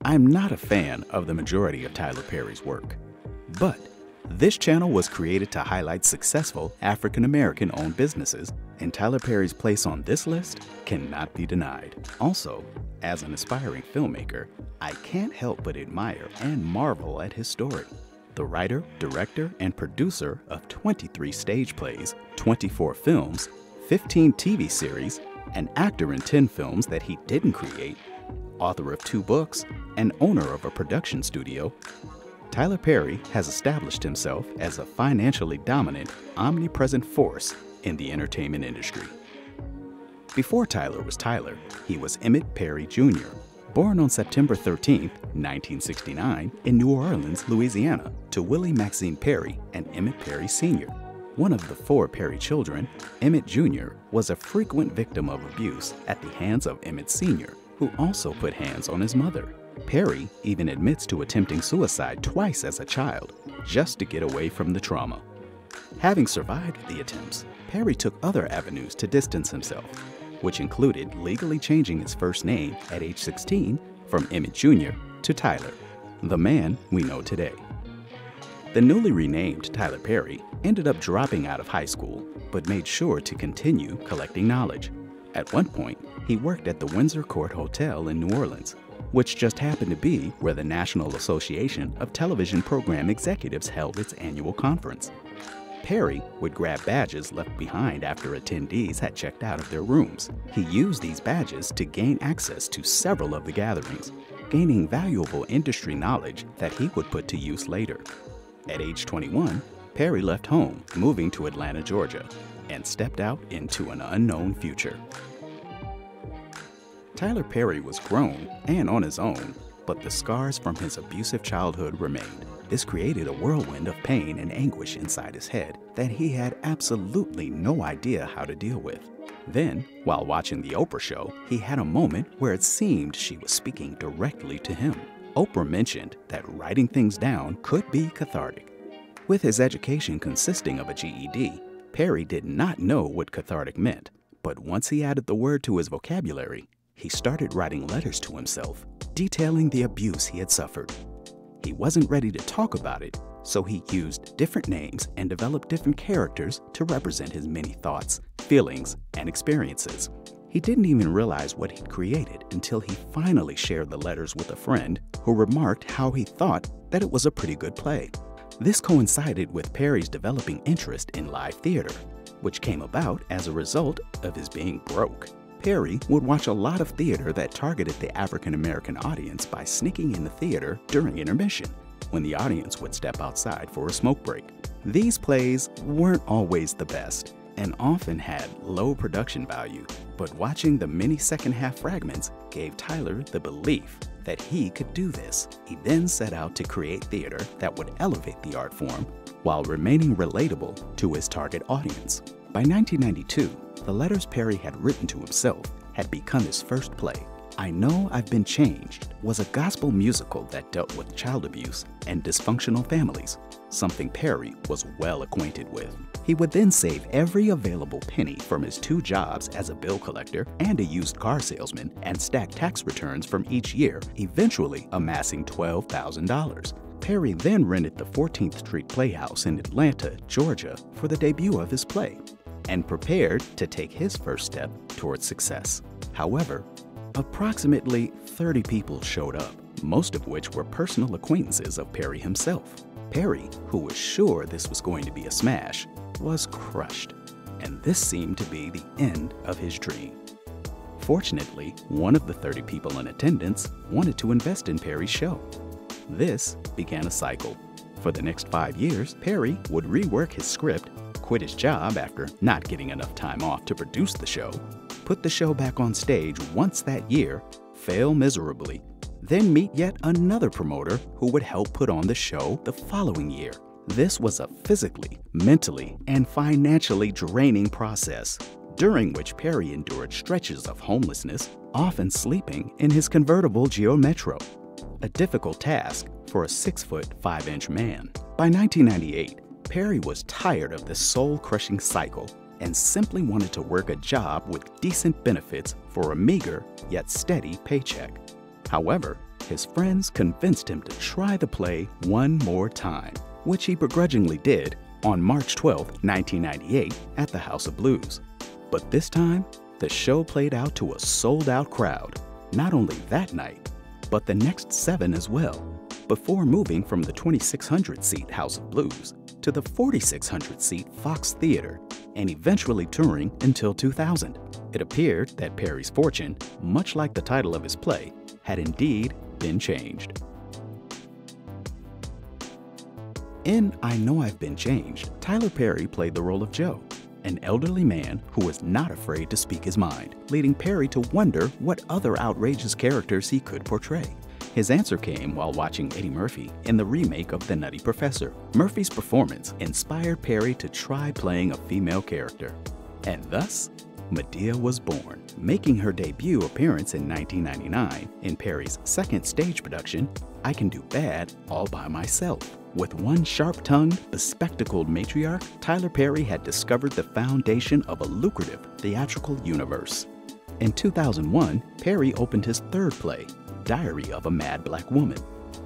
I'm not a fan of the majority of Tyler Perry's work, but this channel was created to highlight successful African-American owned businesses, and Tyler Perry's place on this list cannot be denied. Also, as an aspiring filmmaker, I can't help but admire and marvel at his story. The writer, director, and producer of 23 stage plays, 24 films, 15 TV series, an actor in 10 films that he didn't create, author of 2 books, and owner of a production studio, Tyler Perry has established himself as a financially dominant, omnipresent force in the entertainment industry. Before Tyler was Tyler, he was Emmett Perry Jr., born on September 13, 1969, in New Orleans, Louisiana, to Willie Maxine Perry and Emmett Perry Sr. One of the 4 Perry children, Emmett Jr. was a frequent victim of abuse at the hands of Emmett Sr., who also put hands on his mother. Perry even admits to attempting suicide twice as a child, just to get away from the trauma. Having survived the attempts, Perry took other avenues to distance himself, which included legally changing his first name at age 16 from Emmett Jr. to Tyler, the man we know today. The newly renamed Tyler Perry ended up dropping out of high school, but made sure to continue collecting knowledge. At one point, he worked at the Windsor Court Hotel in New Orleans, which just happened to be where the National Association of Television Program Executives held its annual conference. Perry would grab badges left behind after attendees had checked out of their rooms. He used these badges to gain access to several of the gatherings, gaining valuable industry knowledge that he would put to use later. At age 21, Perry left home, moving to Atlanta, Georgia, and stepped out into an unknown future. Tyler Perry was grown and on his own, but the scars from his abusive childhood remained. This created a whirlwind of pain and anguish inside his head that he had absolutely no idea how to deal with. Then, while watching The Oprah Show, he had a moment where it seemed she was speaking directly to him. Oprah mentioned that writing things down could be cathartic. With his education consisting of a GED, Perry did not know what cathartic meant, but once he added the word to his vocabulary, he started writing letters to himself, detailing the abuse he had suffered. He wasn't ready to talk about it, so he used different names and developed different characters to represent his many thoughts, feelings, and experiences. He didn't even realize what he'd created until he finally shared the letters with a friend who remarked how he thought that it was a pretty good play. This coincided with Perry's developing interest in live theater, which came about as a result of his being broke. Perry would watch a lot of theater that targeted the African-American audience by sneaking in the theater during intermission, when the audience would step outside for a smoke break. These plays weren't always the best and often had low production value, but watching the many second-half fragments gave Tyler the belief that he could do this. He then set out to create theater that would elevate the art form while remaining relatable to his target audience. By 1992, the letters Perry had written to himself had become his first play. I Know I've Been Changed was a gospel musical that dealt with child abuse and dysfunctional families, something Perry was well acquainted with. He would then save every available penny from his 2 jobs as a bill collector and a used car salesman and stack tax returns from each year, eventually amassing $12,000. Perry then rented the 14th Street Playhouse in Atlanta, Georgia for the debut of his play, and prepared to take his first step towards success. However, approximately 30 people showed up, most of which were personal acquaintances of Perry himself. Perry, who was sure this was going to be a smash, was crushed, and this seemed to be the end of his dream. Fortunately, one of the 30 people in attendance wanted to invest in Perry's show. This began a cycle. For the next 5 years, Perry would rework his script, quit his job after not getting enough time off to produce the show, put the show back on stage once that year, fail miserably, then meet yet another promoter who would help put on the show the following year. This was a physically, mentally, and financially draining process, during which Perry endured stretches of homelessness, often sleeping in his convertible Geo Metro, a difficult task for a 6-foot 5-inch man. By 1998, Perry was tired of this soul-crushing cycle and simply wanted to work a job with decent benefits for a meager yet steady paycheck. However, His friends convinced him to try the play one more time, which he begrudgingly did on March 12, 1998 at the House of Blues. But this time, the show played out to a sold-out crowd, not only that night, but the next 7 as well, before moving from the 2,600-seat House of Blues to the 4,600-seat Fox Theater and eventually touring until 2000. It appeared that Perry's fortune, much like the title of his play, had indeed been changed. In I Know I've Been Changed, Tyler Perry played the role of Joe, an elderly man who was not afraid to speak his mind, leading Perry to wonder what other outrageous characters he could portray. His answer came while watching Eddie Murphy in the remake of The Nutty Professor. Murphy's performance inspired Perry to try playing a female character, and thus, Madea was born, making her debut appearance in 1999 in Perry's second stage production, I Can Do Bad All By Myself. With one sharp-tongued, bespectacled matriarch, Tyler Perry had discovered the foundation of a lucrative theatrical universe. In 2001, Perry opened his third play, Diary of a Mad Black Woman.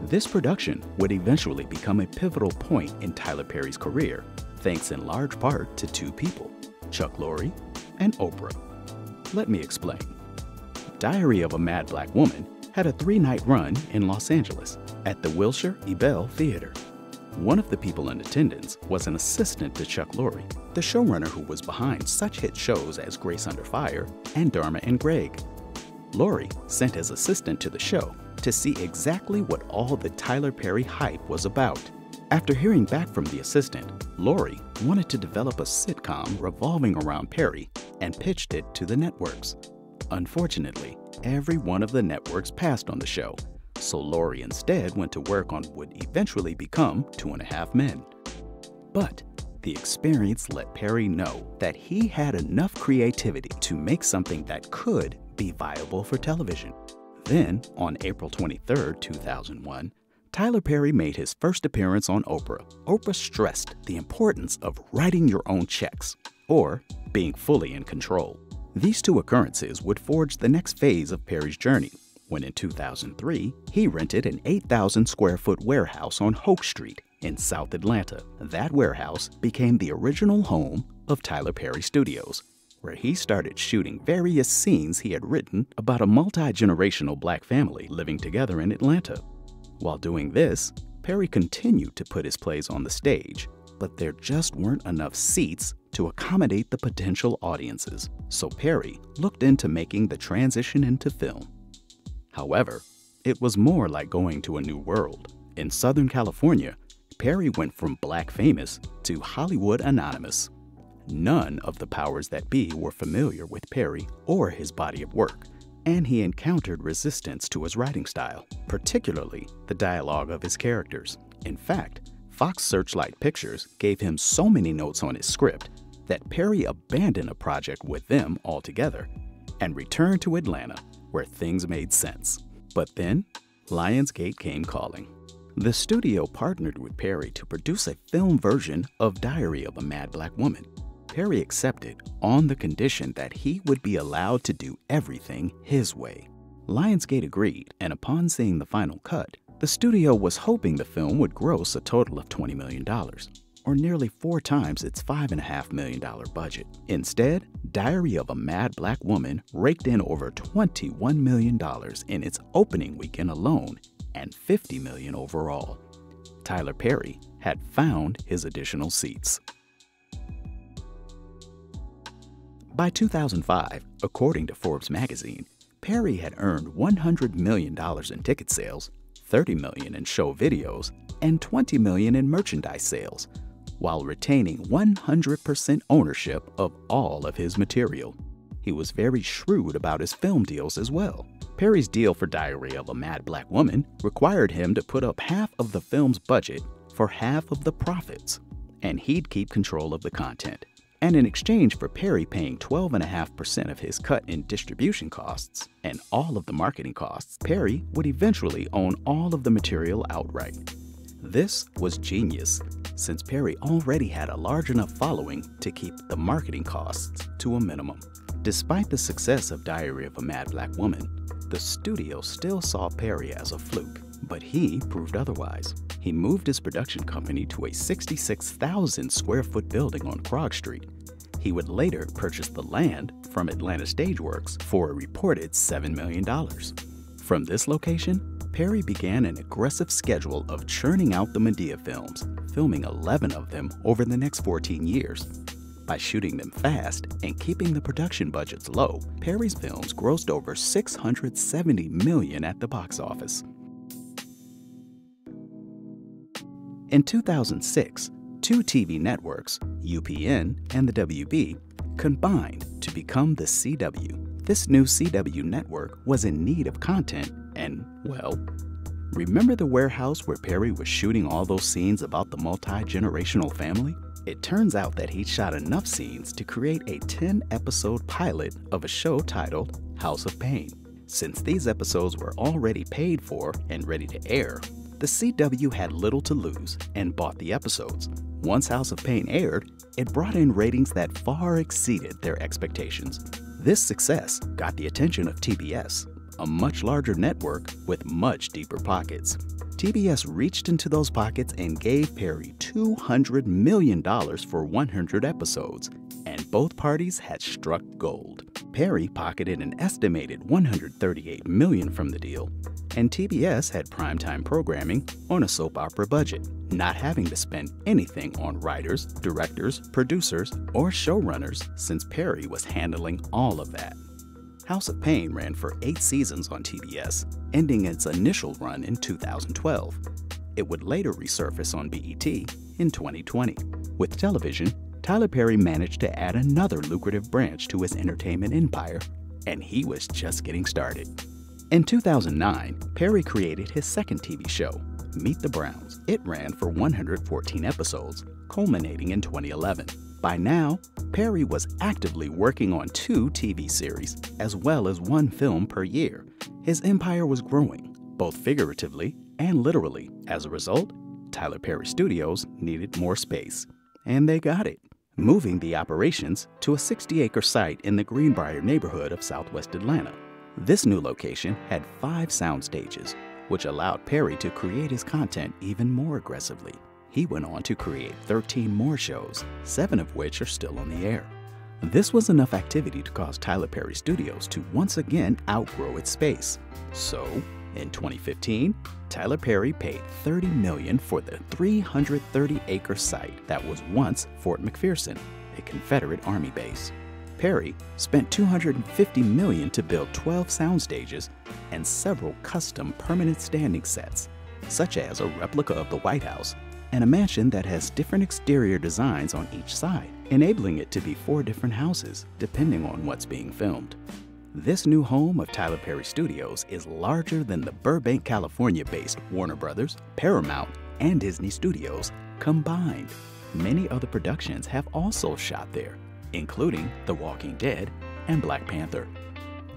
This production would eventually become a pivotal point in Tyler Perry's career, thanks in large part to two people, Chuck Lorre and Oprah. Let me explain. Diary of a Mad Black Woman had a 3-night run in Los Angeles at the Wilshire Ebell Theater. One of the people in attendance was an assistant to Chuck Lorre, the showrunner who was behind such hit shows as Grace Under Fire and Dharma and Greg. Lorre sent his assistant to the show to see exactly what all the Tyler Perry hype was about. After hearing back from the assistant, Lorre wanted to develop a sitcom revolving around Perry and pitched it to the networks. Unfortunately, every one of the networks passed on the show, so Lorre instead went to work on what would eventually become 2.5 Men. But the experience let Perry know that he had enough creativity to make something that could be viable for television. Then, on April 23, 2001, Tyler Perry made his first appearance on Oprah. Oprah stressed the importance of writing your own checks, or being fully in control. These two occurrences would forge the next phase of Perry's journey, when in 2003, he rented an 8,000-square-foot warehouse on Hoke Street in South Atlanta. That warehouse became the original home of Tyler Perry Studios, where he started shooting various scenes he had written about a multi-generational black family living together in Atlanta. While doing this, Perry continued to put his plays on the stage, but there just weren't enough seats to accommodate the potential audiences, so Perry looked into making the transition into film. However, it was more like going to a new world. In Southern California, Perry went from Black famous to Hollywood anonymous. None of the powers that be were familiar with Perry or his body of work, and he encountered resistance to his writing style, particularly the dialogue of his characters. In fact, Fox Searchlight Pictures gave him so many notes on his script that Perry abandoned a project with them altogether and returned to Atlanta, where things made sense. But then, Lionsgate came calling. The studio partnered with Perry to produce a film version of Diary of a Mad Black Woman. Perry accepted on the condition that he would be allowed to do everything his way. Lionsgate agreed, and upon seeing the final cut, the studio was hoping the film would gross a total of $20 million, or nearly 4 times its $5.5 million budget. Instead, Diary of a Mad Black Woman raked in over $21 million in its opening weekend alone, and $50 million overall. Tyler Perry had found his additional seats. By 2005, according to Forbes magazine, Perry had earned $100 million in ticket sales, $30 million in show videos, and $20 million in merchandise sales, while retaining 100% ownership of all of his material. He was very shrewd about his film deals as well. Perry's deal for Diary of a Mad Black Woman required him to put up half of the film's budget for half of the profits, and he'd keep control of the content. And in exchange for Perry paying 12.5% of his cut in distribution costs and all of the marketing costs, Perry would eventually own all of the material outright. This was genius, since Perry already had a large enough following to keep the marketing costs to a minimum. Despite the success of Diary of a Mad Black Woman, The studio still saw Perry as a fluke, but he proved otherwise. He moved his production company to a 66,000 square foot building on Krog Street. He would later purchase the land from Atlanta Stageworks for a reported $7 million. From this location, Perry began an aggressive schedule of churning out the Madea films, filming 11 of them over the next 14 years. By shooting them fast and keeping the production budgets low, Perry's films grossed over $670 million at the box office. In 2006, two TV networks, UPN and the WB, combined to become the CW. This new CW network was in need of content and, well, remember the warehouse where Perry was shooting all those scenes about the multi-generational family? It turns out that he shot enough scenes to create a 10-episode pilot of a show titled House of Pain. Since these episodes were already paid for and ready to air, the CW had little to lose and bought the episodes. Once House of Pain aired, it brought in ratings that far exceeded their expectations. This success got the attention of TBS, a much larger network with much deeper pockets. TBS reached into those pockets and gave Perry $200 million for 100 episodes, and both parties had struck gold. Perry pocketed an estimated $138 million from the deal, and TBS had primetime programming on a soap opera budget, not having to spend anything on writers, directors, producers, or showrunners since Perry was handling all of that. House of Pain ran for 8 seasons on TBS, ending its initial run in 2012. It would later resurface on BET in 2020. With television, Tyler Perry managed to add another lucrative branch to his entertainment empire, and he was just getting started. In 2009, Perry created his second TV show, Meet the Browns. It ran for 114 episodes, culminating in 2011. By now, Perry was actively working on 2 TV series, as well as 1 film per year. His empire was growing, both figuratively and literally. As a result, Tyler Perry Studios needed more space, and they got it, moving the operations to a 60-acre site in the Greenbrier neighborhood of Southwest Atlanta. This new location had 5 sound stages, which allowed Perry to create his content even more aggressively. He went on to create 13 more shows, 7 of which are still on the air. This was enough activity to cause Tyler Perry Studios to once again outgrow its space. So, in 2015, Tyler Perry paid $30 million for the 330-acre site that was once Fort McPherson, a Confederate Army base. Perry spent $250 million to build 12 sound stages and several custom permanent standing sets, such as a replica of the White House and a mansion that has different exterior designs on each side, enabling it to be 4 different houses, depending on what's being filmed. This new home of Tyler Perry Studios is larger than the Burbank, California-based Warner Brothers, Paramount, and Disney Studios combined. Many other productions have also shot there, including The Walking Dead and Black Panther.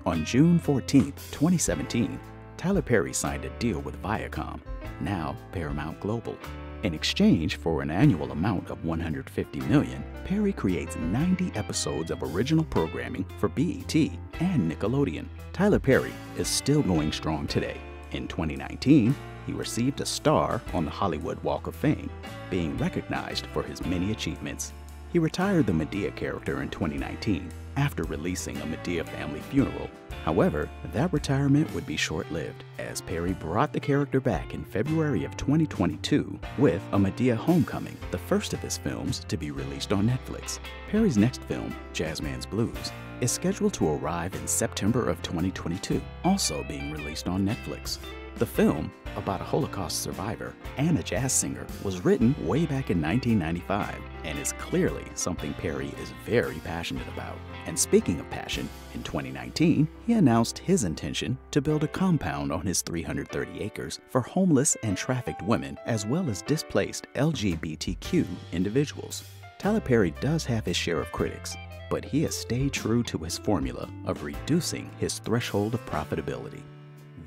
On June 14, 2017, Tyler Perry signed a deal with Viacom, now Paramount Global. In exchange for an annual amount of $150 million, Perry creates 90 episodes of original programming for BET and Nickelodeon. Tyler Perry is still going strong today. In 2019, he received a star on the Hollywood Walk of Fame, being recognized for his many achievements. He retired the Madea character in 2019 after releasing A Madea Family Funeral. However, that retirement would be short-lived, as Perry brought the character back in February of 2022 with A Madea Homecoming, the first of his films to be released on Netflix. Perry's next film, Jazzman's Blues, is scheduled to arrive in September of 2022, also being released on Netflix. The film, about a Holocaust survivor and a jazz singer, was written way back in 1995 and is clearly something Perry is very passionate about. And speaking of passion, in 2019, he announced his intention to build a compound on his 330 acres for homeless and trafficked women, as well as displaced LGBTQ individuals. Tyler Perry does have his share of critics, but he has stayed true to his formula of reducing his threshold of profitability.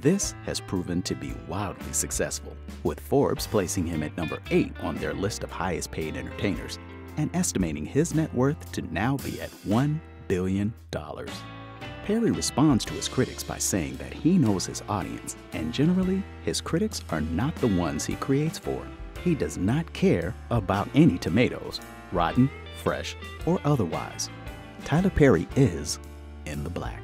This has proven to be wildly successful, with Forbes placing him at number 8 on their list of highest paid entertainers and estimating his net worth to now be at $1 billion. Perry responds to his critics by saying that he knows his audience, and generally, his critics are not the ones he creates for. He does not care about any tomatoes, rotten, fresh, or otherwise. Tyler Perry is in the black.